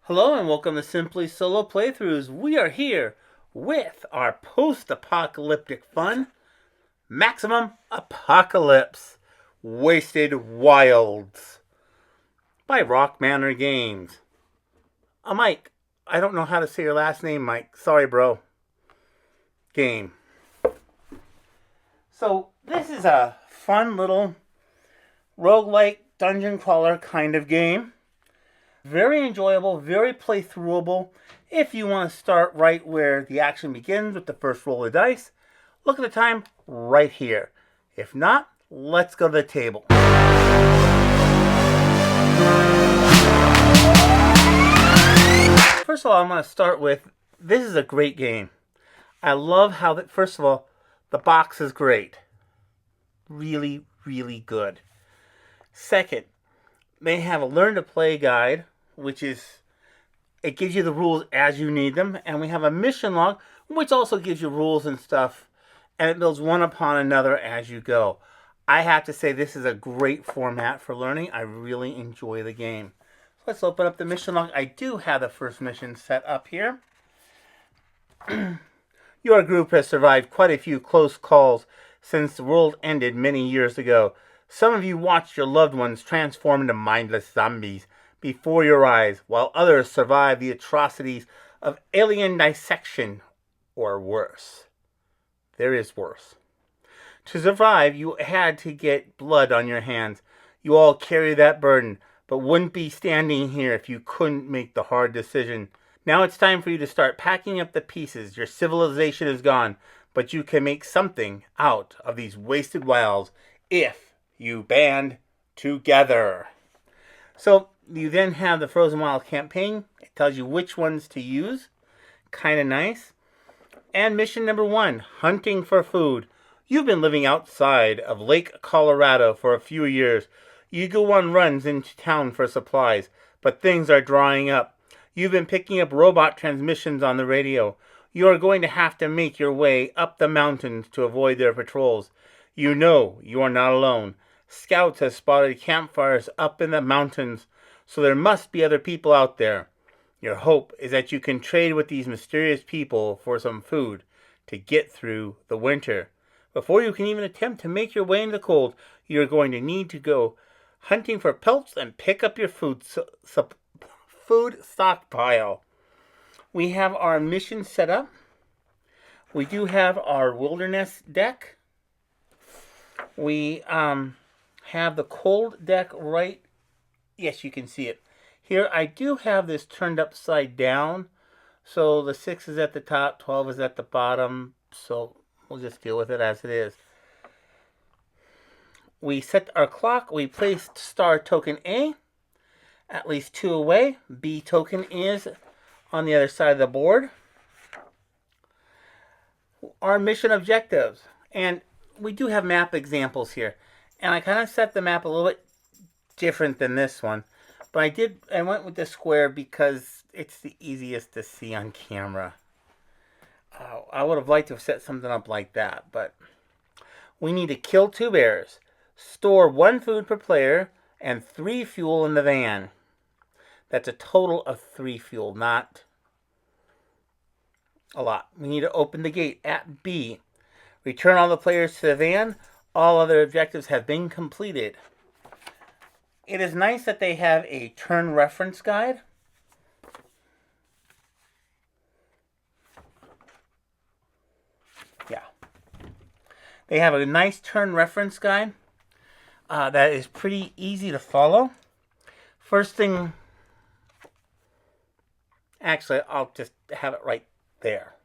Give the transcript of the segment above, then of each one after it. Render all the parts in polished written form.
Hello and welcome to Simply Solo Playthroughs. We are here with our post-apocalyptic fun, Maximum Apocalypse, Wasted Wilds, by Rock Manor Games. Mike, I don't know how to say your last name, Mike. Sorry, bro. Game. So, this is a fun little roguelike dungeon crawler kind of game. Very enjoyable, very playthroughable. If you want to start right where the action begins with the first roll of dice, look at the time right here. If not, let's go to the table. First of all, I'm going to start with, this is a great game. I love how, first of all, the box is great. Really, really good. Second, they have a learn to play guide, which is, it gives you the rules as you need them. And we have a mission log, which also gives you rules and stuff. And it builds one upon another as you go. I have to say this is a great format for learning. I really enjoy the game. So let's open up the mission log. I do have the first mission set up here. Your group has survived quite a few close calls since the world ended many years ago. Some of you watched your loved ones transform into mindless zombies before your eyes, while others survive the atrocities of alien dissection, or worse. There is worse. To survive, you had to get blood on your hands. You all carry that burden, but wouldn't be standing here if you couldn't make the hard decision. Now it's time for you to start packing up the pieces. Your civilization is gone, but you can make something out of these wasted wilds if you band together. So, you then have the Frozen Wild campaign. It tells you which ones to use. Kind of nice. And mission number 1, hunting for food. You've been living outside of Lake Colorado for a few years. You go on runs into town for supplies, but things are drying up. You've been picking up robot transmissions on the radio. You are going to have to make your way up the mountains to avoid their patrols. You know you are not alone. Scouts have spotted campfires up in the mountains, so there must be other people out there. Your hope is that you can trade with these mysterious people for some food to get through the winter. Before you can even attempt to make your way into the cold, you're going to need to go hunting for pelts and pick up your food stockpile. We have our mission set up. We do have our wilderness deck. We have the cold deck right. Yes, you can see it. Here, I do have this turned upside down. So the 6 is at the top, 12 is at the bottom. So we'll just deal with it as it is. We set our clock. We placed star token A at least 2 away. B token is on the other side of the board. Our mission objectives. And we do have map examples here. And I kind of set the map a little bit different than this one. But I went with the square because it's the easiest to see on camera. I would have liked to have set something up like that. But we need to kill 2 bears. Store 1 food per player and 3 fuel in the van. That's a total of 3 fuel, not a lot. We need to open the gate at B. Return all the players to the van. All other objectives have been completed. It is nice that they have a turn reference guide. Yeah. They have a nice turn reference guide that is pretty easy to follow. First thing, actually, I'll just have it right there.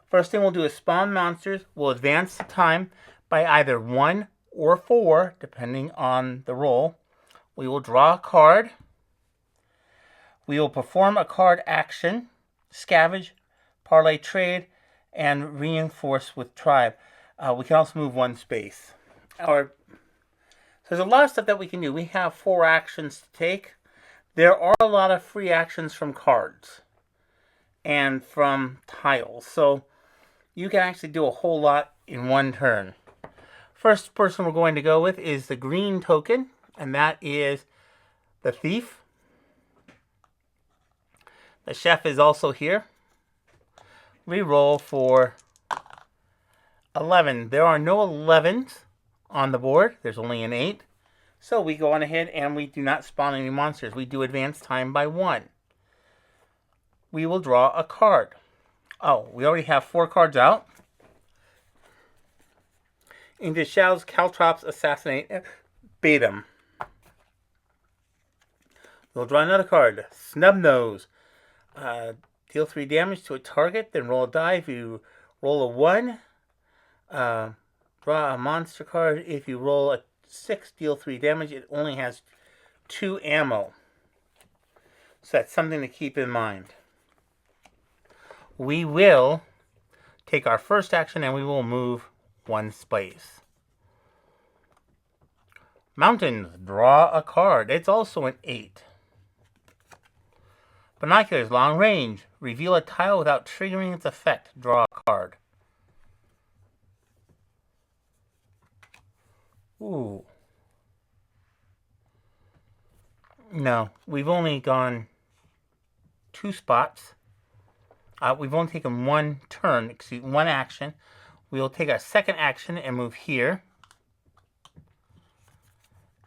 First thing we'll do is spawn monsters. We'll advance the time by either 1 or 4, depending on the roll. We will draw a card. We will perform a card action, scavenge, parlay trade, and reinforce with tribe. We can also move 1 space. So there's a lot of stuff that we can do. We have 4 actions to take. There are a lot of free actions from cards and from tiles. So you can actually do a whole lot in 1 turn. First person we're going to go with is the green token, and that is the thief. The chef is also here. Reroll for 11. There are no 11s on the board. There's only an 8. So we go on ahead and we do not spawn any monsters. We do advance time by 1. We will draw a card. Oh, we already have 4 cards out. Into Shadows, Caltrops, Assassinate, Baitum. We'll draw another card. Snubnose. Deal 3 damage to a target, then roll a die. If you roll a 1, draw a monster card. If you roll a 6, deal 3 damage. It only has 2 ammo. So that's something to keep in mind. We will take our first action and we will move 1 space. Mountains, draw a card. It's also an 8. Binoculars, long range. Reveal a tile without triggering its effect. Draw a card. Ooh. No, we've only gone 2 spots. We've only taken 1 turn, 1 action. We will take our second action and move here.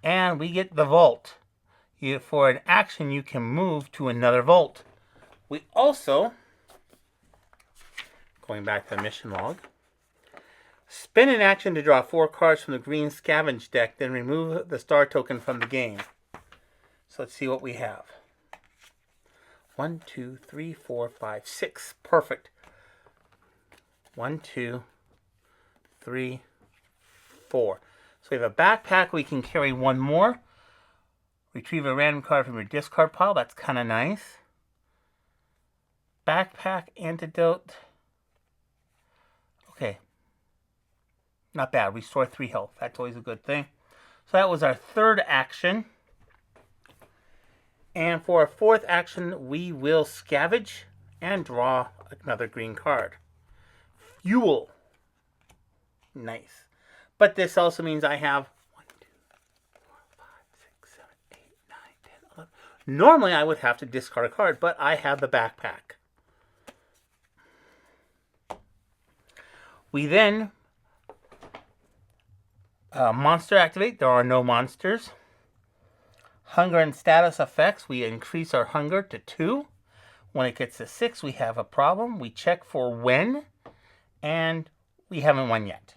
And we get the vault. For an action, you can move to another vault. We also, going back to the mission log, spend an action to draw 4 cards from the green scavenge deck, then remove the star token from the game. So let's see what we have. 1, 2, 3, 4, 5, 6. Perfect. 1, 2, 3, 4. So we have a backpack. We can carry 1 more. Retrieve a random card from your discard pile. That's kind of nice. Backpack, antidote. Okay. Not bad. Restore 3 health. That's always a good thing. So that was our 3rd action. And for our 4th action, we will scavenge and draw another green card. Fuel. Nice. But this also means I have 1, 2, 4, 5, 6, 7, 8, 9, 10, 11. Normally I would have to discard a card, but I have the backpack. We then monster activate. There are no monsters. Hunger and status effects. We increase our hunger to 2. When it gets to 6, we have a problem. We check for when, and we haven't won yet.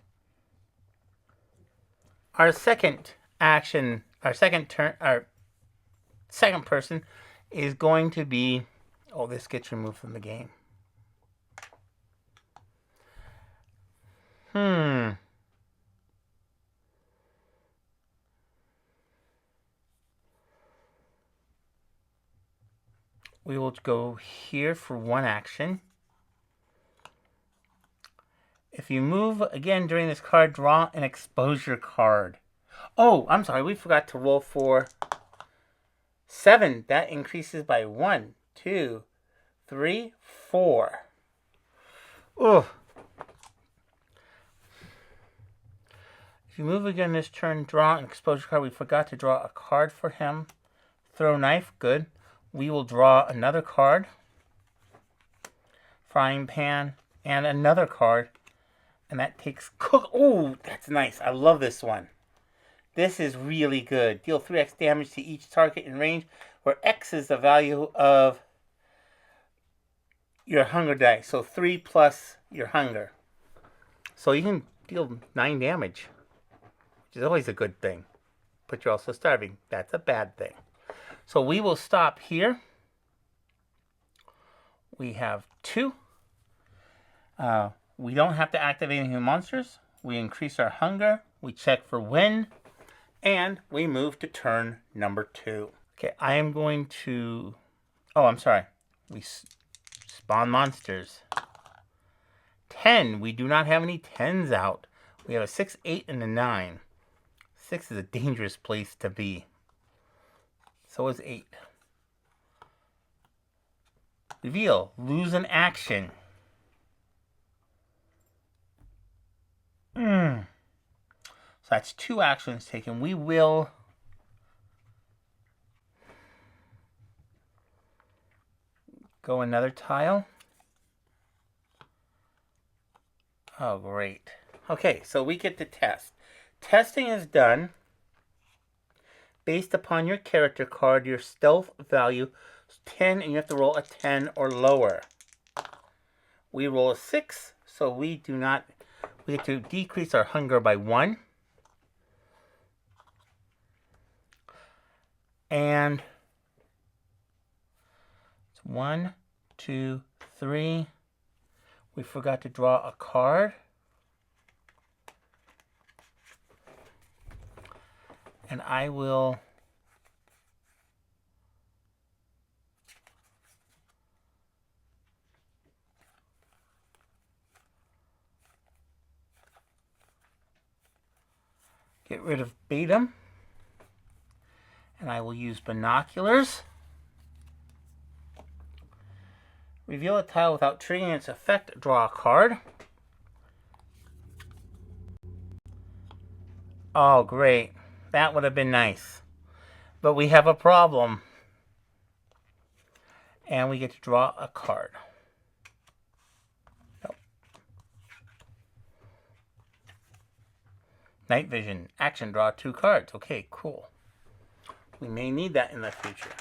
Our second action, our second turn, our second person is going to be, oh, this gets removed from the game. We will go here for 1 action. If you move again during this card, draw an exposure card. Oh, I'm sorry, we forgot to roll for 7. That increases by 1, 2, 3, 4. Oh. If you move again this turn, draw an exposure card. We forgot to draw a card for him. Throw knife, good. We will draw another card. Frying pan, and another card. And that takes cook. Oh, that's nice. I love this one. This is really good. Deal 3x damage to each target in range, where X is the value of your hunger die. So 3 plus your hunger. So you can deal 9 damage, which is always a good thing. But you're also starving. That's a bad thing. So we will stop here. We have 2. We don't have to activate any monsters. We increase our hunger. We check for when. And we move to turn number 2. Okay, I am going to... Oh, I'm sorry. We spawn monsters. 10. We do not have any 10s out. We have a 6, 8, and a 9. 6 is a dangerous place to be. So is 8. Reveal. Lose an action. So that's 2 actions taken. We will go another tile. Oh, great. Okay, so we get to test. Testing is done based upon your character card. Your stealth value is 10, and you have to roll a 10 or lower. We roll a 6, so we get to decrease our hunger by 1. And it's 1, 2, 3. We forgot to draw a card. And I will get rid of Beta. And I will use binoculars. Reveal a tile without triggering its effect. Draw a card. Oh, great. That would have been nice. But we have a problem. And we get to draw a card. Nope. Night vision. Action. Draw 2 cards. Okay, cool. We may need that in the future.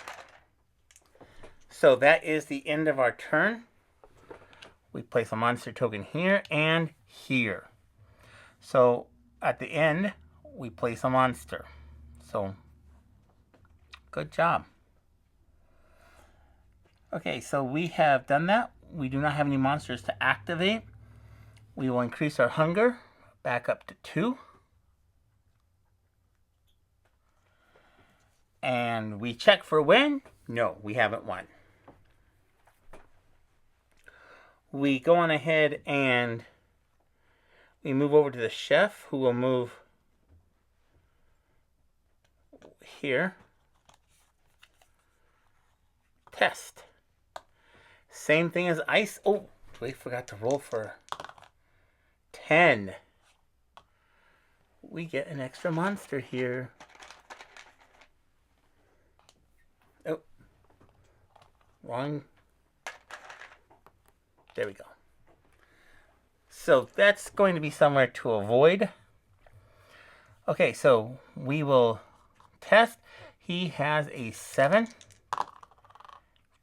So that is the end of our turn. We place a monster token here and here. So at the end, we place a monster. So, good job. Okay, so we have done that. We do not have any monsters to activate. We will increase our hunger back up to 2. And we check for win. No, we haven't won. We go on ahead and we move over to the chef, who will move here. Test. Same thing as ice. Oh, we forgot to roll for 10. We get an extra monster here. Oh, wrong. There we go. So that's going to be somewhere to avoid. Okay, so we will test. He has a 7.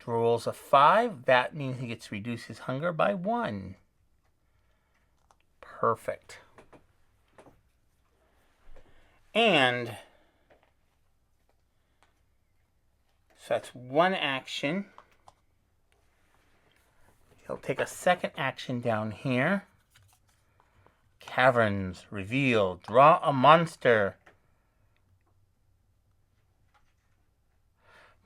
Rolls a 5. That means he gets to reduce his hunger by 1. Perfect. And so that's 1 action. He'll take a second action down here. Caverns, reveal, draw a monster.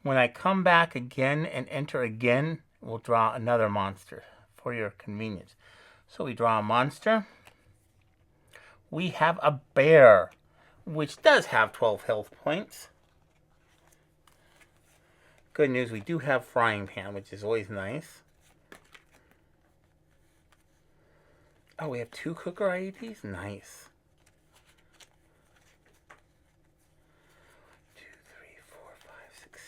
When I come back again and enter again, we'll draw another monster for your convenience. So we draw a monster. We have a bear, which does have 12 health points. Good news, we do have frying pan, which is always nice. Oh, we have 2 cooker IEDs? Nice. 2, 3, 4, 5, 6,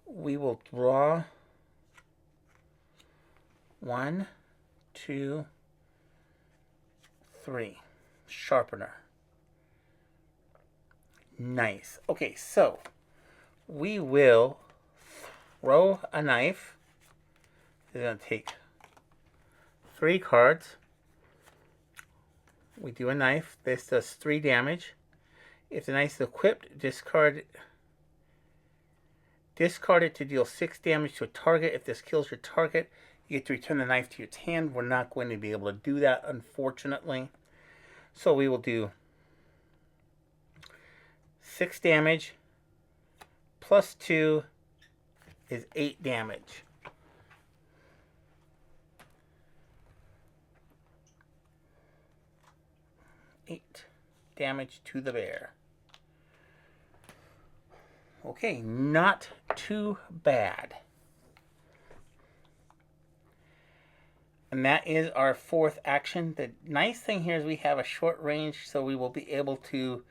7. We will draw 1, 2, 3. Sharpener. Nice. Okay, so we will throw a knife. We're going to take 3 cards. We do a knife. This does 3 damage. If the knife is equipped, discard it to deal 6 damage to a target. If this kills your target, you get to return the knife to your hand. We're not going to be able to do that, unfortunately. So we will do 6 damage plus 2 is 8 damage. Damage to the bear. Okay, not too bad. And that is our 4th action. The nice thing here is we have a short range, so we will be able to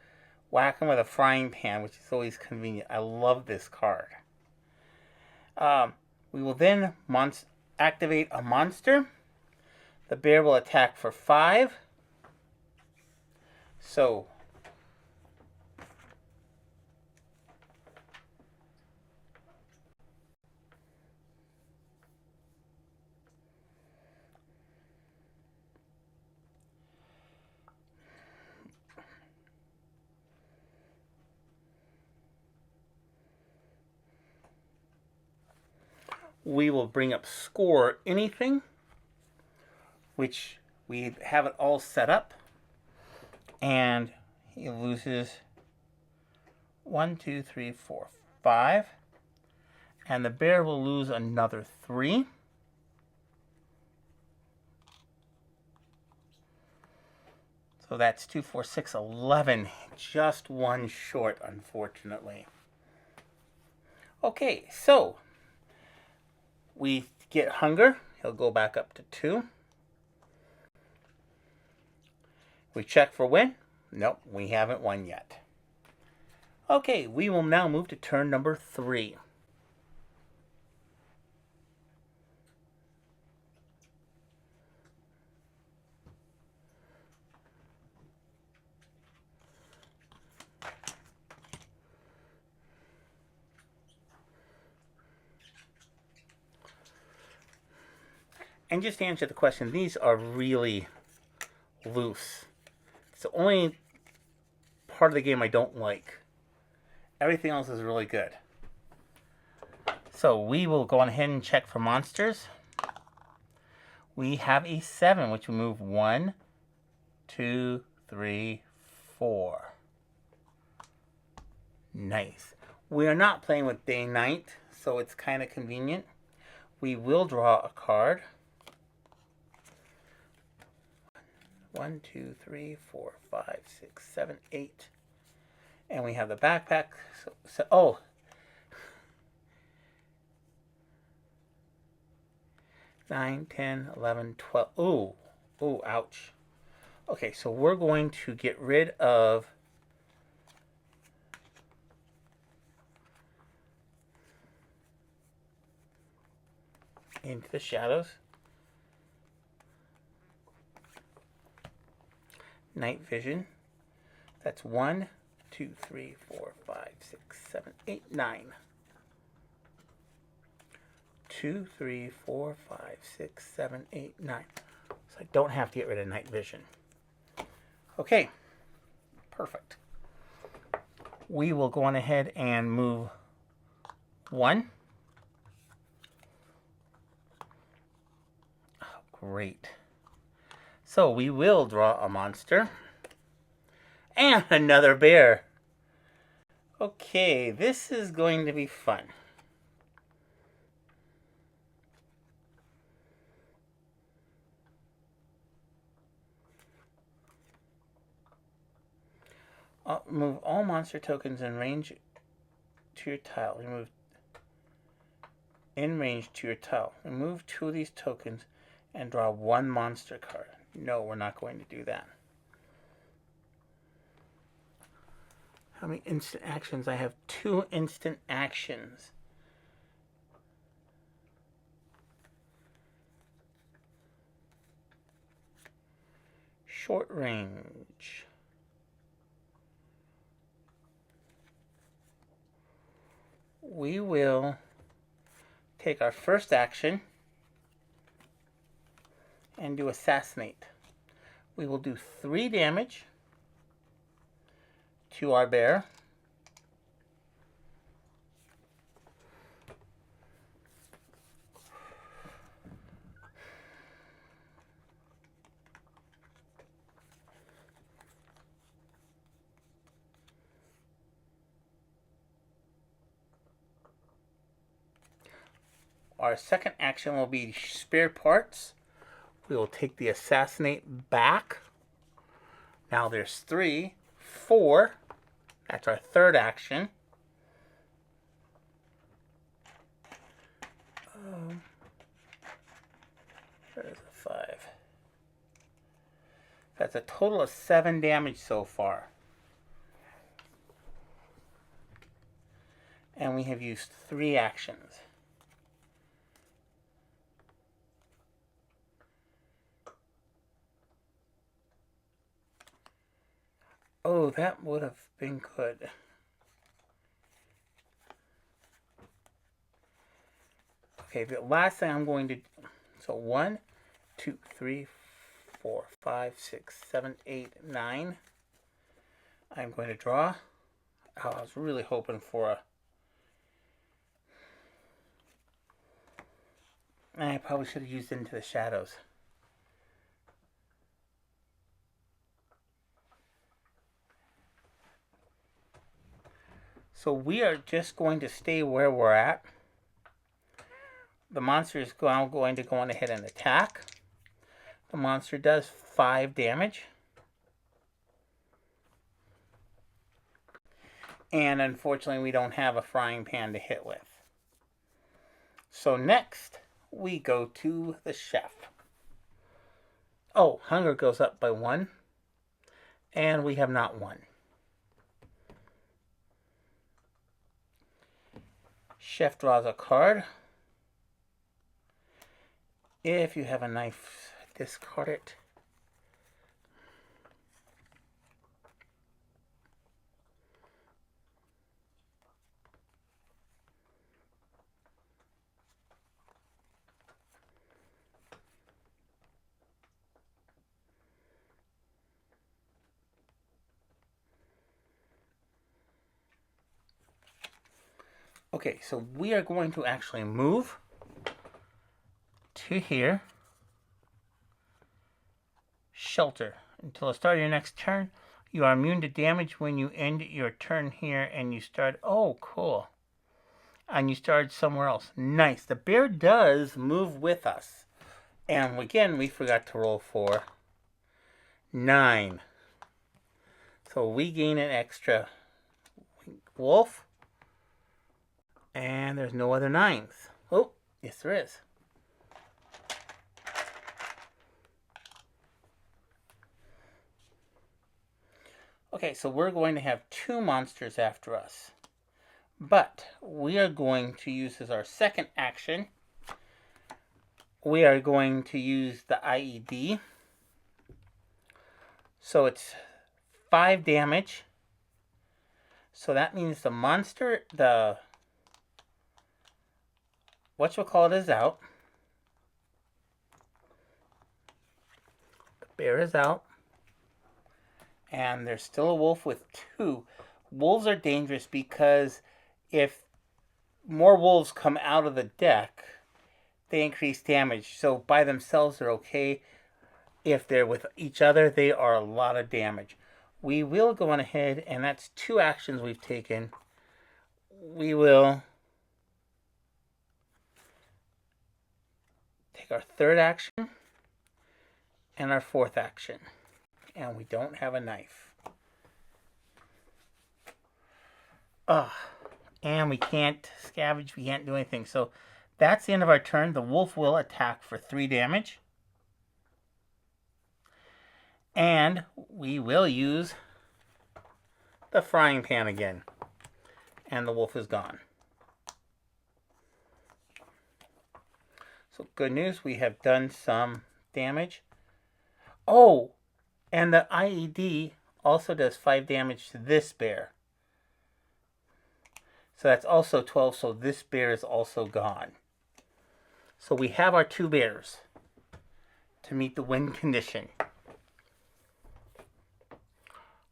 whack him with a frying pan, which is always convenient. I love this card. We will then activate a monster. The bear will attack for 5. So we will bring up score anything, which we have it all set up. And he loses 1, 2, 3, 4, 5. And the bear will lose another 3. So that's 2, 4, 6, 11. Just one short, unfortunately. Okay, so we get hunger. He'll go back up to 2. We check for win. Nope, we haven't won yet. Okay, we will now move to turn number 3. And just to answer the question, these are really loose. It's the only part of the game I don't like. Everything else is really good. So we will go on ahead and check for monsters. We have a 7, which we move 1, 2, 3, 4. Nice. We are not playing with day-night, so it's kind of convenient. We will draw a card. 1, 2, 3, 4, 5, 6, 7, 8. And we have the backpack. Oh. 9, 10, 11, 12. Ooh. Ooh, ouch. Okay, so we're going to get rid of Into the Shadows. Night Vision. That's 1, 2, 3, 4, 5, 6, 7, 8, 9. 2, 3, 4, 5, 6, 7, 8, 9. So I don't have to get rid of Night Vision. Okay. Perfect. We will go on ahead and move 1. Oh, great. So we will draw a monster. And another bear. Okay, this is going to be fun. Move all monster tokens in range to your tile. Remove in range to your tile. Remove 2 of these tokens and draw 1 monster card. No, we're not going to do that. How many instant actions? I have 2 instant actions. Short range. We will take our first action and do assassinate. We will do 3 damage to our bear. Our second action will be spare parts. We will take the assassinate back. Now there's 3, 4. That's our third action. There's a 5. That's a total of 7 damage so far. And we have used 3 actions. Oh, that would have been good. Okay, the last thing I'm going to... So 1, 2, 3, 4, 5, 6, 7, 8, 9. I'm going to draw. Oh, I was really hoping for a... I probably should have used Into the Shadows. So we are just going to stay where we're at. The monster is now going to go on ahead and attack. The monster does 5 damage. And unfortunately, we don't have a frying pan to hit with. So next, we go to the chef. Oh, hunger goes up by 1. And we have not won. Chef draws a card. If you have a knife, discard it. Okay, so we are going to actually move to here. Shelter. Until the start of your next turn, you are immune to damage when you end your turn here and you start... Oh, cool. And you start somewhere else. Nice. The bear does move with us. And again, we forgot to roll for 9. So we gain an extra wolf. And there's no other 9s. Oh, yes there is. Okay, so we're going to have 2 monsters after us. But we are going to use as our second action, we are going to use the IED. So it's 5 damage. So that means the monster, the whatchamacallit is out. The bear is out. And there's still a wolf with 2. Wolves are dangerous because if more wolves come out of the deck, they increase damage. So by themselves, they're okay. If they're with each other, they are a lot of damage. We will go on ahead, and that's 2 actions we've taken. We will take our 3rd action and our 4th action. And we don't have a knife. And we can't scavenge, we can't do anything. So that's the end of our turn. The wolf will attack for 3 damage. And we will use the frying pan again. And the wolf is gone. So good news, we have done some damage. Oh! And the IED also does 5 damage to this bear. So that's also 12, so this bear is also gone. So we have our 2 bears to meet the win condition.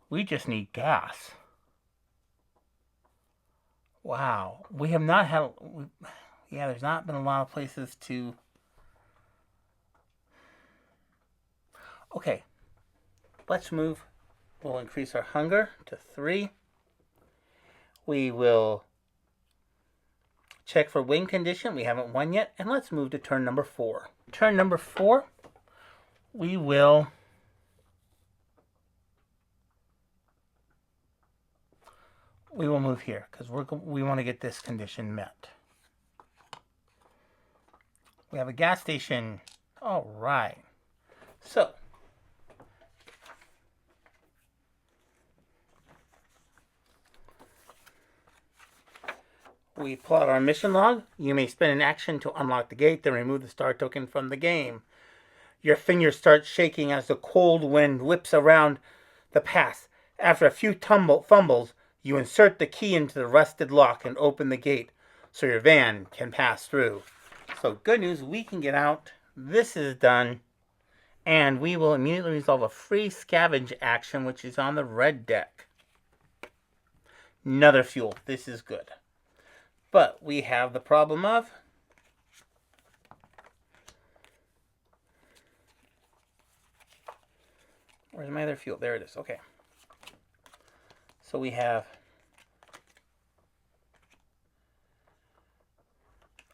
We just need gas. Wow. We have not had... Yeah, there's not been a lot of places to... Okay. Let's move. We'll increase our hunger to 3. We will check for win condition. We haven't won yet. And let's move to turn number 4. Turn number 4, we will move here because we want to get this condition met. We have a gas station. All right. So we plot our mission log. You may spend an action to unlock the gate, then remove the star token from the game. Your fingers start shaking as the cold wind whips around the pass. After a few fumbles, you insert the key into the rusted lock and open the gate so your van can pass through. So good news, we can get out. This is done. And we will immediately resolve a free scavenge action, which is on the red deck. Another fuel. This is good. But we have the problem of... Where's my other fuel? There it is. Okay. So we have...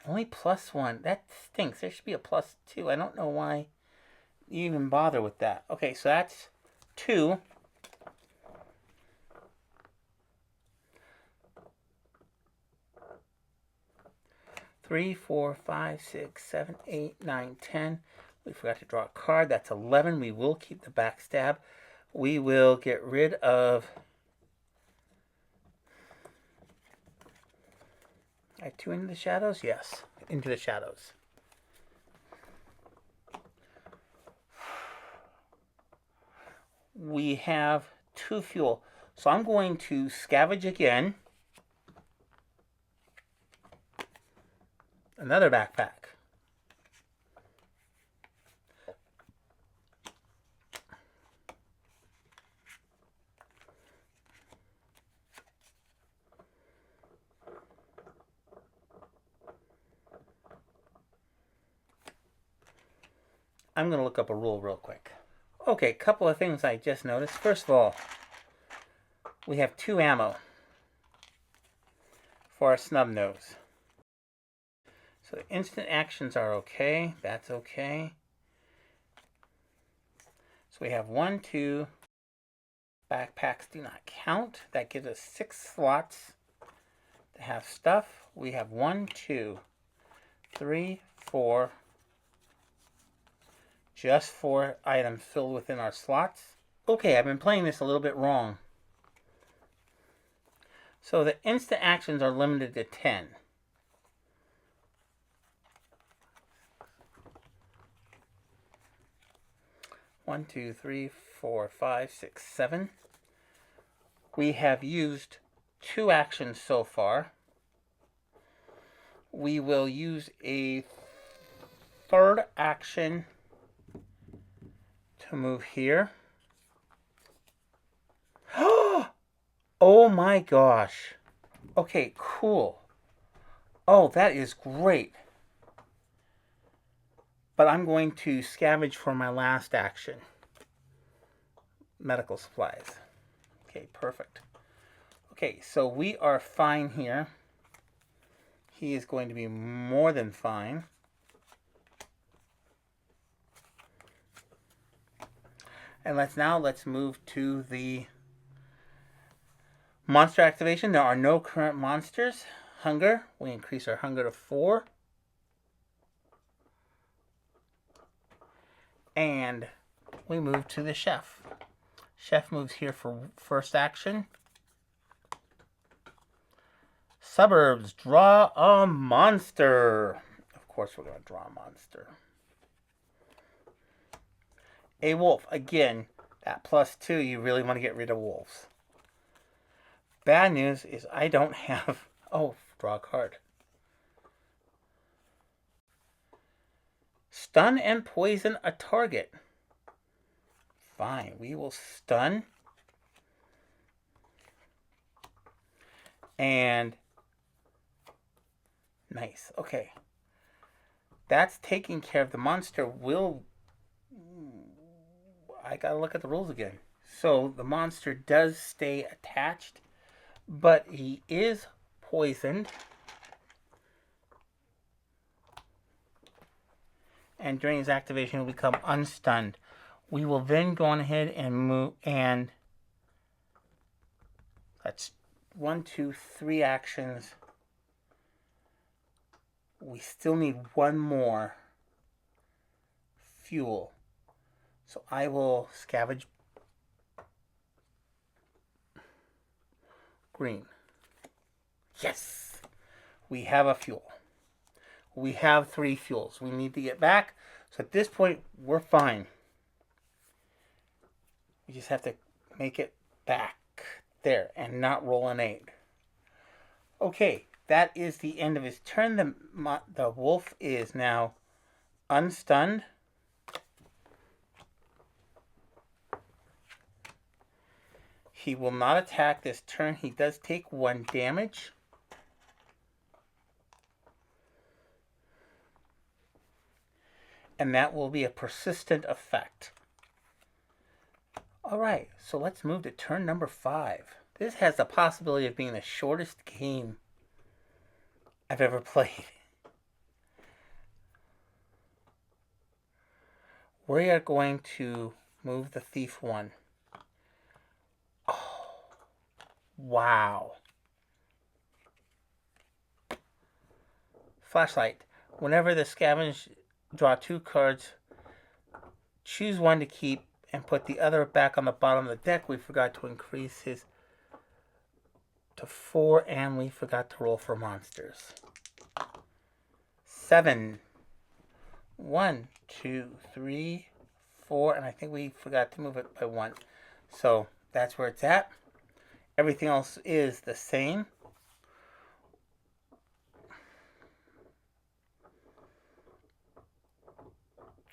Only +1. That stinks. There should be a +2. I don't know why you even bother with that. Okay, so that's 2. Three, 4, 5, 6, 7, 8, 9, 10. We forgot to draw a card. That's 11. We will keep the backstab. We will get rid of... I 2 into the shadows? Yes, into the shadows. We have 2 fuel. So I'm going to scavenge again. Another backpack. I'm going to look up a rule real quick. Okay, a couple of things I just noticed. First of all, we have 2 ammo for our snub nose. So the instant actions are okay. That's okay. So we have 1, 2. Backpacks do not count. That gives us 6 slots to have stuff. We have 1, 2, 3, 4. Just 4 items filled within our slots. Okay, I've been playing this a little bit wrong. So the instant actions are limited to 10. One, 2, 3, 4, 5, 6, 7. We have used 2 actions so far. We will use a 3rd action to move here. Oh my gosh. Okay, cool. Oh, that is great. But I'm going to scavenge for my last action. Medical supplies. Okay, perfect. Okay, so we are fine here. He is going to be more than fine. And let's move to the monster activation. There are no current monsters. Hunger. We increase our hunger to 4. And we move to the chef. Chef moves here for first action. Suburbs. Draw a monster. Of course we're going to draw a monster. A wolf. Again, that +2, you really want to get rid of wolves. Bad news is I don't have... Oh, draw a card. Stun and poison a target. Fine, we will stun. And... Nice, okay. That's taking care of the monster. I gotta look at the rules again. So the monster does stay attached, but he is poisoned. And during his activation, he'll become unstunned. We will then go on ahead and move, and that's 1, 2, 3 actions. We still need 1 more fuel. So I will scavenge green. Yes! We have a fuel. We have 3 fuels. We need to get back. So at this point, we're fine. We just have to make it back. There, and not roll an 8. Okay, that is the end of his turn. The wolf is now unstunned. He will not attack this turn. He does take 1 damage. And that will be a persistent effect. Alright, so let's move to turn number 5. This has the possibility of being the shortest game I've ever played. We are going to move the thief 1. Oh, wow. Flashlight. Whenever the scavenge, draw 2 cards, choose 1 to keep, and put the other back on the bottom of the deck. We forgot to increase his to 4, and we forgot to roll for monsters. 7. 1, 2, 3, 4, and I think we forgot to move it by 1. So that's where it's at. Everything else is the same.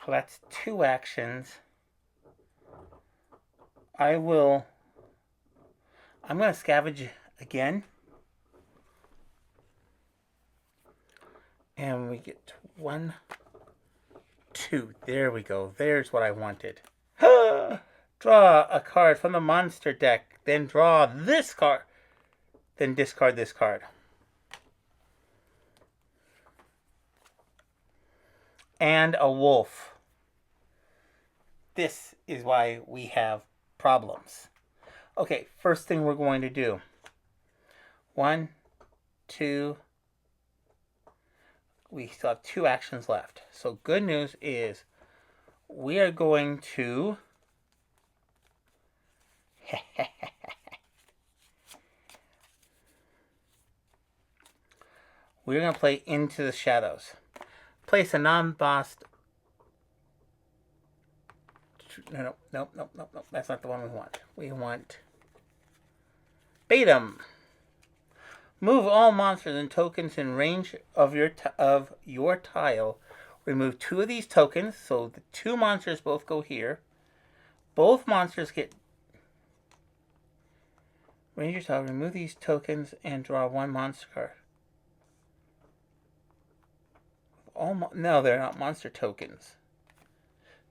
So that's 2 actions. I'm going to scavenge again. And we get 1, 2. There we go. There's what I wanted. Draw a card from the monster deck. Then draw this card. Then discard this card. And a wolf. This is why we have problems. Okay, first thing we're going to do. 1, 2. We still have 2 actions left. So good news is we are going to we're going to play Into the Shadows. Place a non-bossed... No. That's not the one we want. We want... Batum. Move all monsters and tokens in range of your tile. Remove 2 of these tokens, so the 2 monsters both go here. Both monsters get... Range your tile. Remove these tokens and draw 1 monster card. No, they're not monster tokens.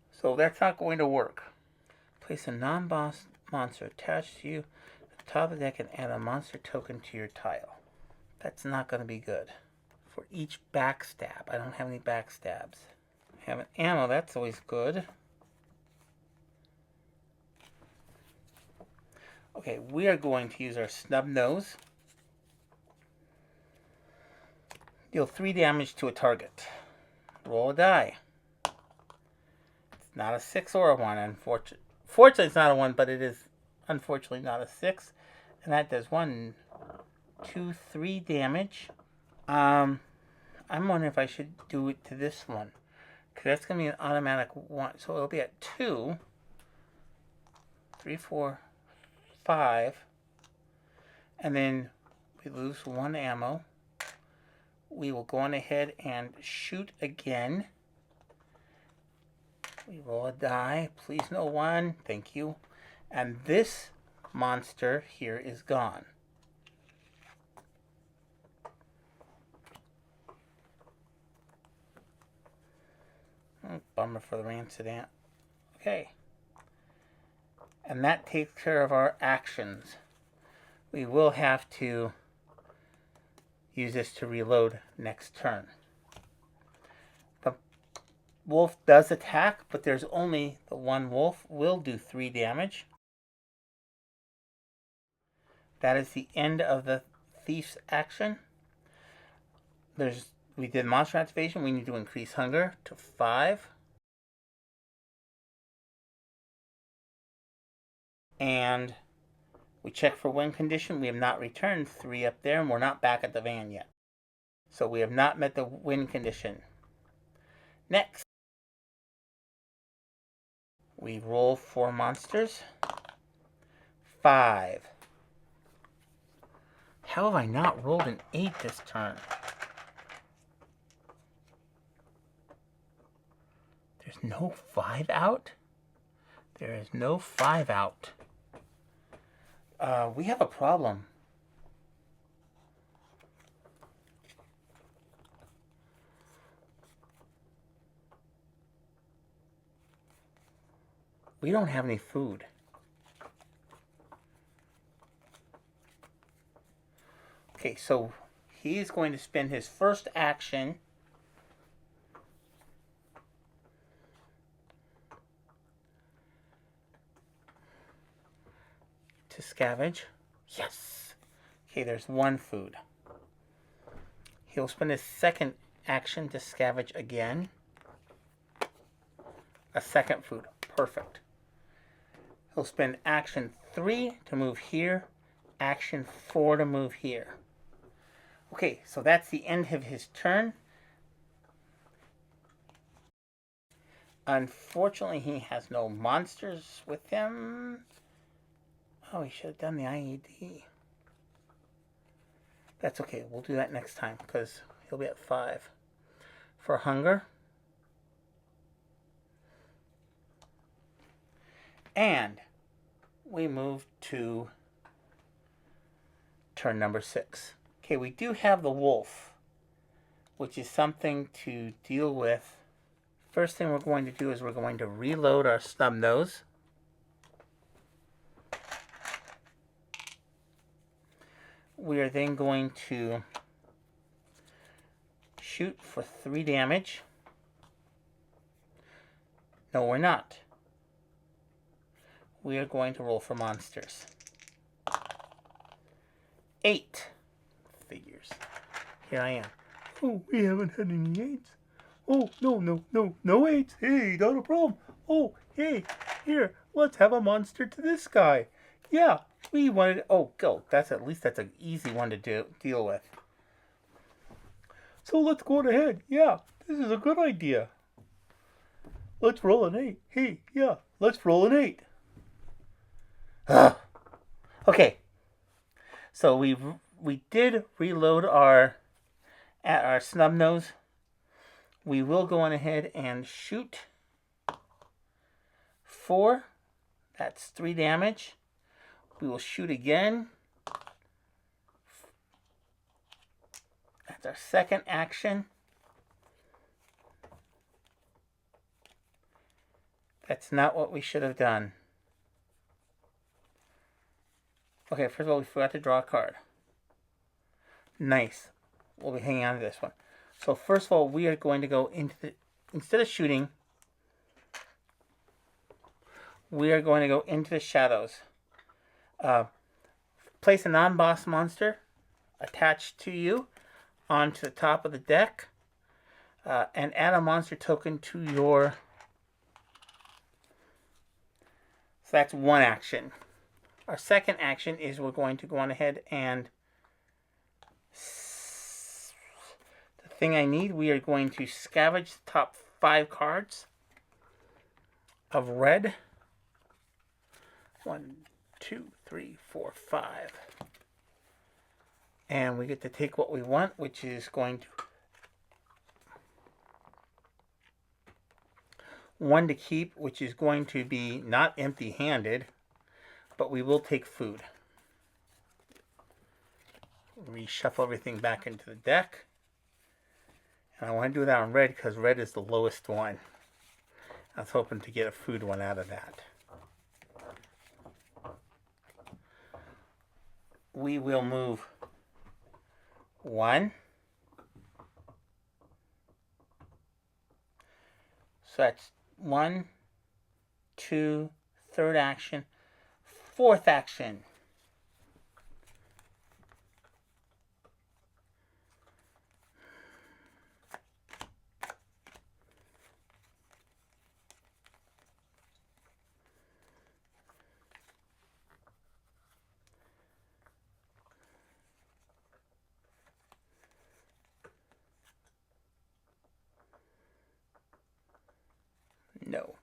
So that's not going to work. Place a non-boss monster attached to you at the top of the deck and add a monster token to your tile. That's not going to be good. For each backstab. I don't have any backstabs. I have an ammo. That's always good. Okay, we are going to use our snub nose. Deal 3 damage to a target. Roll a die. It's not a 6 or a 1, unfortunately. Fortunately, it's not a 1, but it is unfortunately not a 6. And that does 1, 2, 3 damage. I'm wondering if I should do it to this one. Because that's going to be an automatic 1. So it'll be at 2, 3, 4, 5. And then we lose 1 ammo. We will go on ahead and shoot again. We roll a die. Please no 1. Thank you. And this monster here is gone. Bummer for the Rancid. Okay. And that takes care of our actions. We will have to use this to reload next turn. The wolf does attack, but there's only the 1 wolf. Will do 3 damage. That is the end of the thief's action. We did monster activation. We need to increase hunger to 5. And we check for win condition. We have not returned 3 up there, and we're not back at the van yet. So we have not met the win condition. Next, we roll 4 monsters. 5. How have I not rolled an 8 this turn? There's no 5 out? There is no 5 out. We have a problem. We don't have any food. Okay, so he's going to spend his first action to scavenge. Yes! Okay, there's 1 food. He'll spend his second action to scavenge again. A second food. Perfect. He'll spend action 3 to move here. Action 4 to move here. Okay, so that's the end of his turn. Unfortunately, he has no monsters with him. Oh, he should have done the IED. That's okay. We'll do that next time because he'll be at 5. For hunger. And we move to turn number 6. Okay, we do have the wolf, which is something to deal with. First thing we're going to do is we're going to reload our snub nose. We are then going to shoot for 3 damage. No, we're not. We are going to roll for monsters. 8. Figures. Here I am. Oh, we haven't had any 8s. Oh, no 8s. Hey, not a problem. Oh, hey, here, let's have a monster to this guy. Yeah, we wanted... Oh, go. That's at least that's an easy one to deal with. So let's go ahead. Yeah, this is a good idea. Let's roll an 8. Hey, yeah, let's roll an 8. Okay. So we did reload our snub nose. We will go on ahead and shoot 4. That's 3 damage. We will shoot again. That's our second action. That's not what we should have done. Okay, first of all, we forgot to draw a card. Nice. We'll be hanging on to this one. So first of all, we are going to go into the... Instead of shooting, we are going to go into the shadows. Place a non-boss monster attached to you onto the top of the deck. And add a monster token to your... So that's 1 action. Our second action is we're going to go on ahead and... The thing I need, we are going to scavenge the top 5 cards of red. 1, 2, 3, 4, 5. And we get to take what we want, which is going to... 1 to keep, which is going to be not empty-handed, but we will take food. Reshuffle everything back into the deck. And I want to do that on red because red is the lowest one. I was hoping to get a food one out of that. We will move 1. So that's 1, 2, third action, fourth action. No.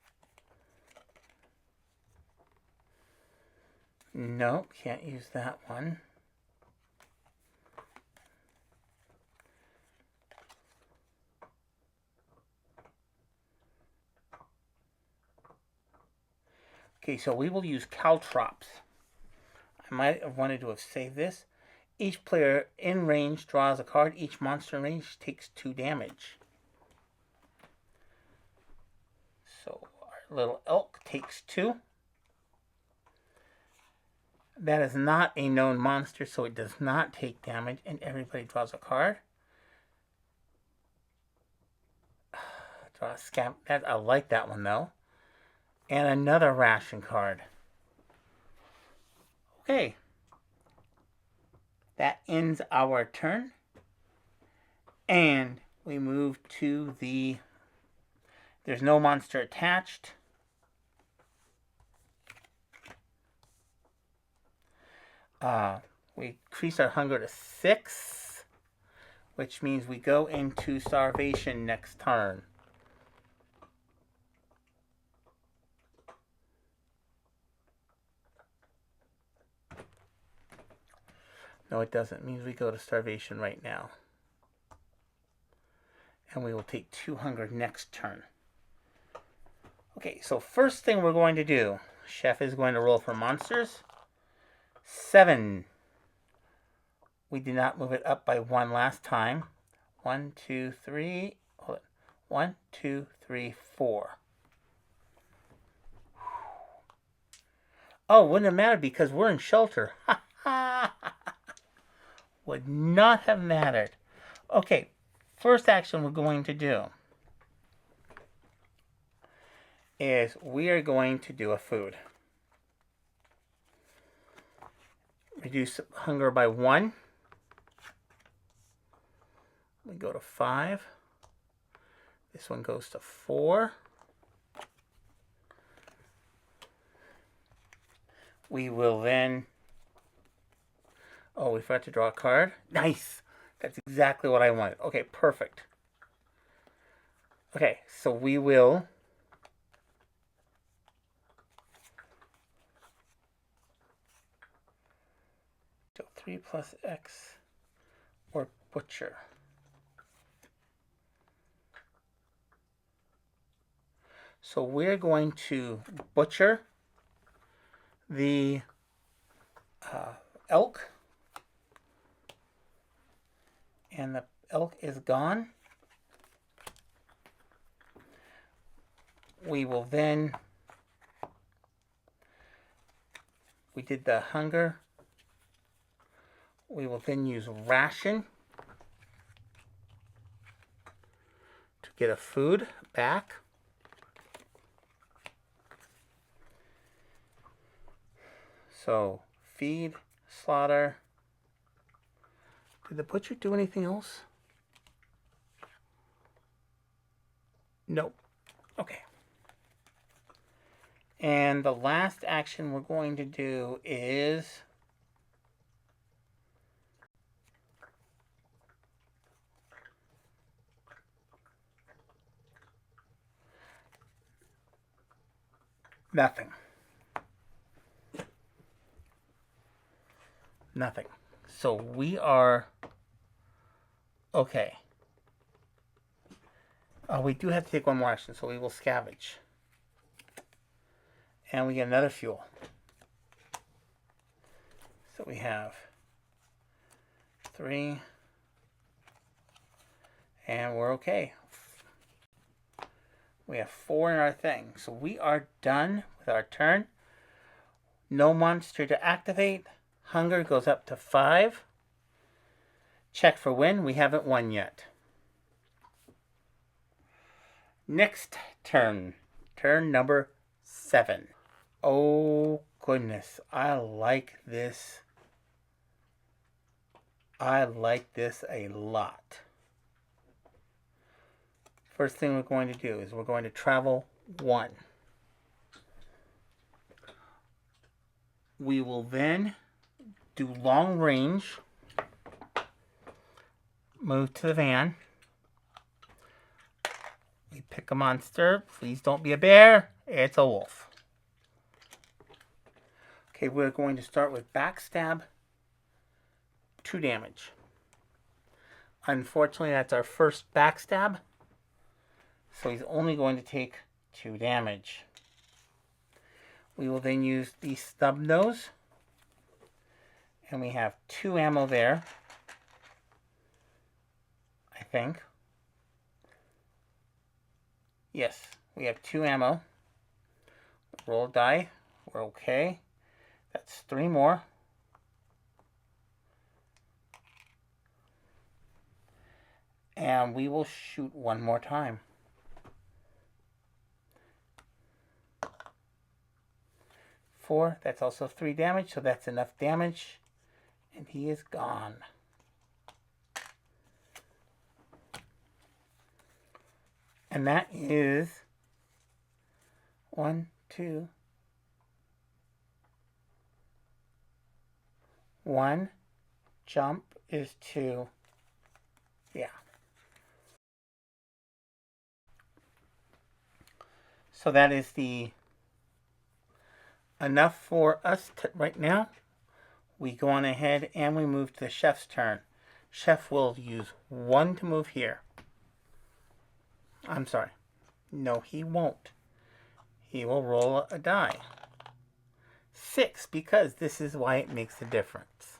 Nope, can't use that one. Okay, so we will use caltrops. I might have wanted to have saved this. Each player in range draws a card. Each monster in range takes 2 damage. So our little elk takes 2. That is not a known monster, so it does not take damage, and everybody draws a card. Draw a scab. I like that one, though. And another ration card. Okay. That ends our turn. And we move to the... There's no monster attached. We increase our hunger to 6, which means we go into starvation next turn. No, it doesn't. It means we go to starvation right now. And we will take 2 hunger next turn. Okay, so first thing we're going to do, Chef is going to roll for monsters. 7. We did not move it up by 1 last time. 1, 2, 3. Hold it. 1, 2, 3, 4. Oh, wouldn't have mattered because we're in shelter. Ha ha! Would not have mattered. Okay, first action we're going to do is we are going to do a food. Reduce hunger by 1. We go to 5. This one goes to 4. We will then... Oh, we forgot to draw a card. Nice! That's exactly what I wanted. Okay, perfect. Okay, so we will... So 3 plus X or butcher. So we're going to butcher the elk. And the elk is gone. We will then... We did the hunger. We will then use ration to get a food back. So, feed, slaughter. Did the butcher do anything else? Nope. Okay. And the last action we're going to do is... Nothing. Nothing. So we are... Okay. We do have to take one more action, so we will scavenge. And we get another fuel. So we have 3. And we're okay. We have 4 in our thing. So we are done with our turn. No monster to activate. Hunger goes up to 5. Check for win. We haven't won yet. Next turn. Turn number 7. Oh, goodness. I like this. I like this a lot. First thing we're going to do is we're going to travel 1. We will then do long range. Move to the van. We pick a monster. Please don't be a bear. It's a wolf. Okay, Okay, we're going to start with backstab, 2 damage. Unfortunately, that's our first backstab, so he's only going to take 2 damage. We will then use the stub nose, and we have 2 ammo there, I think. Yes, we have 2 ammo. Roll die, we're okay. That's 3 more. And we will shoot 1 more time. 4, that's also 3 damage, so that's enough damage. And he is gone. And that is 1, 2, 1. Jump is 2. Yeah. So that is the enough for us right now. We go on ahead and we move to the chef's turn. Chef will use 1 to move here. I'm sorry. No, he won't. He will roll a die. 6, because this is why it makes a difference.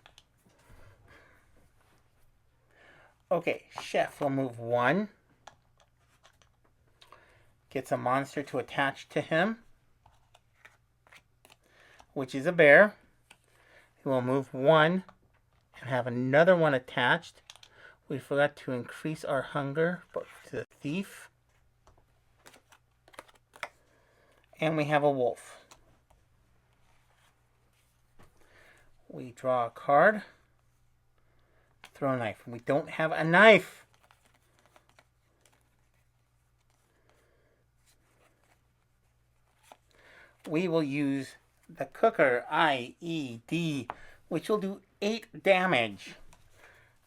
Okay, Chef will move 1. Gets a monster to attach to him, which is a bear. He will move 1 and have another one attached. We forgot to increase our hunger to the thief. And we have a wolf. We draw a card. Throw a knife. We don't have a knife. We will use the cooker, IED, which will do 8 damage.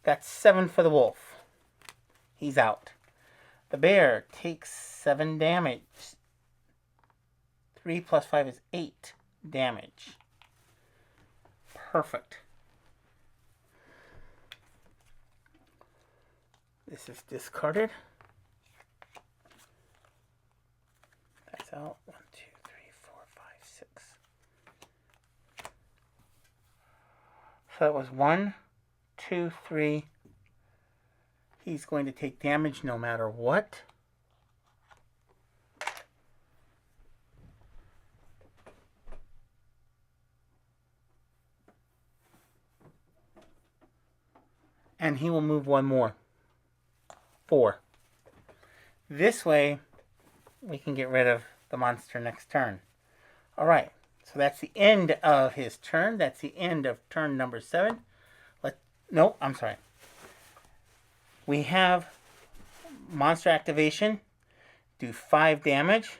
That's 7 for the wolf. He's out. The bear takes 7 damage. 3 plus 5 is 8 damage. Perfect. This is discarded. That's out. 1, 2, 3, 4, 5, 6. So that was 1, 2, 3. He's going to take damage no matter what. And he will move 1 more. 4. This way, we can get rid of the monster next turn. Alright, so that's the end of his turn. That's the end of turn number 7. No, I'm sorry. We have monster activation. Do 5 damage.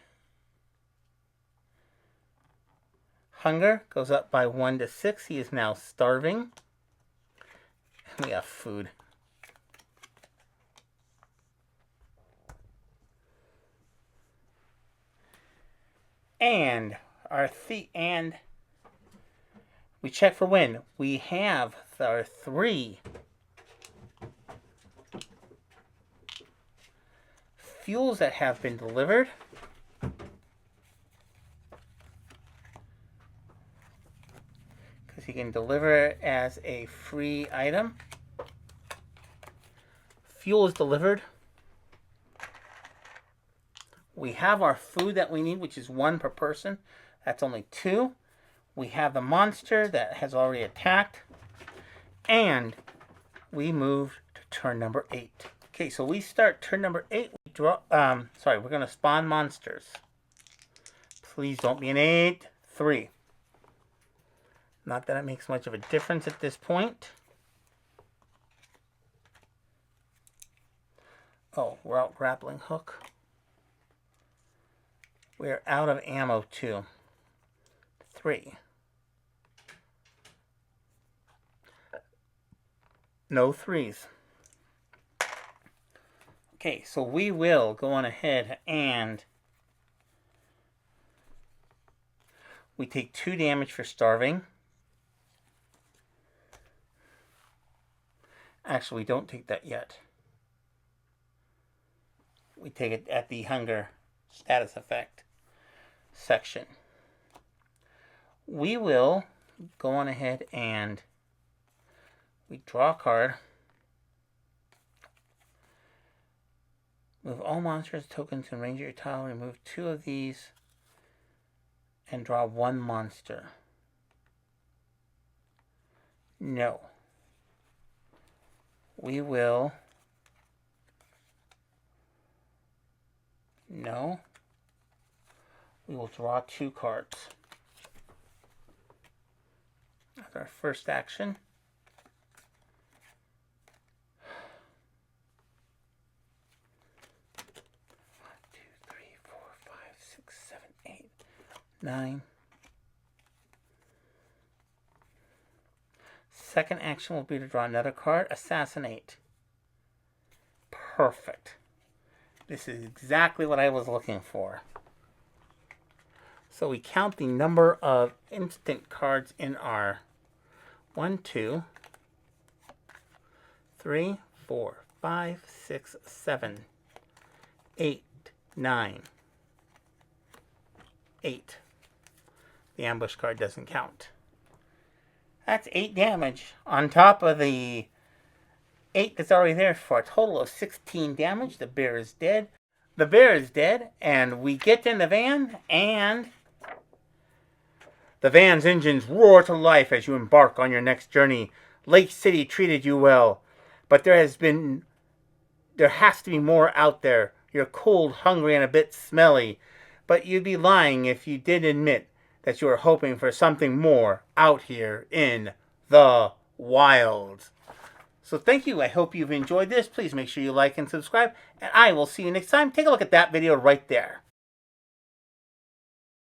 Hunger goes up by 1 to 6. He is now starving. We have food. And we check for win. We have our 3 fuels that have been delivered. Because he can deliver it as a free item. Fuel is delivered. We have our food that we need, which is 1 per person. That's only 2. We have the monster that has already attacked. And we move to turn number 8. Okay, so we start turn number 8. We draw. We're going to spawn monsters. Please don't be an 8. 3. Not that it makes much of a difference at this point. Oh, we're out grappling hook. We're out of ammo too. 3. No 3s. Okay, so we will go on ahead and We take 2 damage for starving. Actually, we don't take that yet. We take it at the hunger status effect section. We will go on ahead and we draw a card. Move all monsters, tokens, and range of your tile. Remove 2 of these and draw 1 monster. No. We will... No. We will draw 2 cards. That's our first action. Nine. Second action will be to draw another card. Assassinate. Perfect. This is exactly what I was looking for. So we count the number of instant cards in our 1, 2, 3, 4, 5, 6, 7, 8, 9, 8. The ambush card doesn't count. That's 8 damage on top of the 8 that's already there for a total of 16 damage. The bear is dead. The bear is dead, and we get in the van, and the van's engines roar to life as you embark on your next journey. Lake City treated you well, but there has to be more out there. You're cold, hungry, and a bit smelly, but you'd be lying if you did admit that you are hoping for something more out here in the wilds. So thank you. I hope you've enjoyed this. Please make sure you like and subscribe, and I will see you next time. Take a look at that video right there.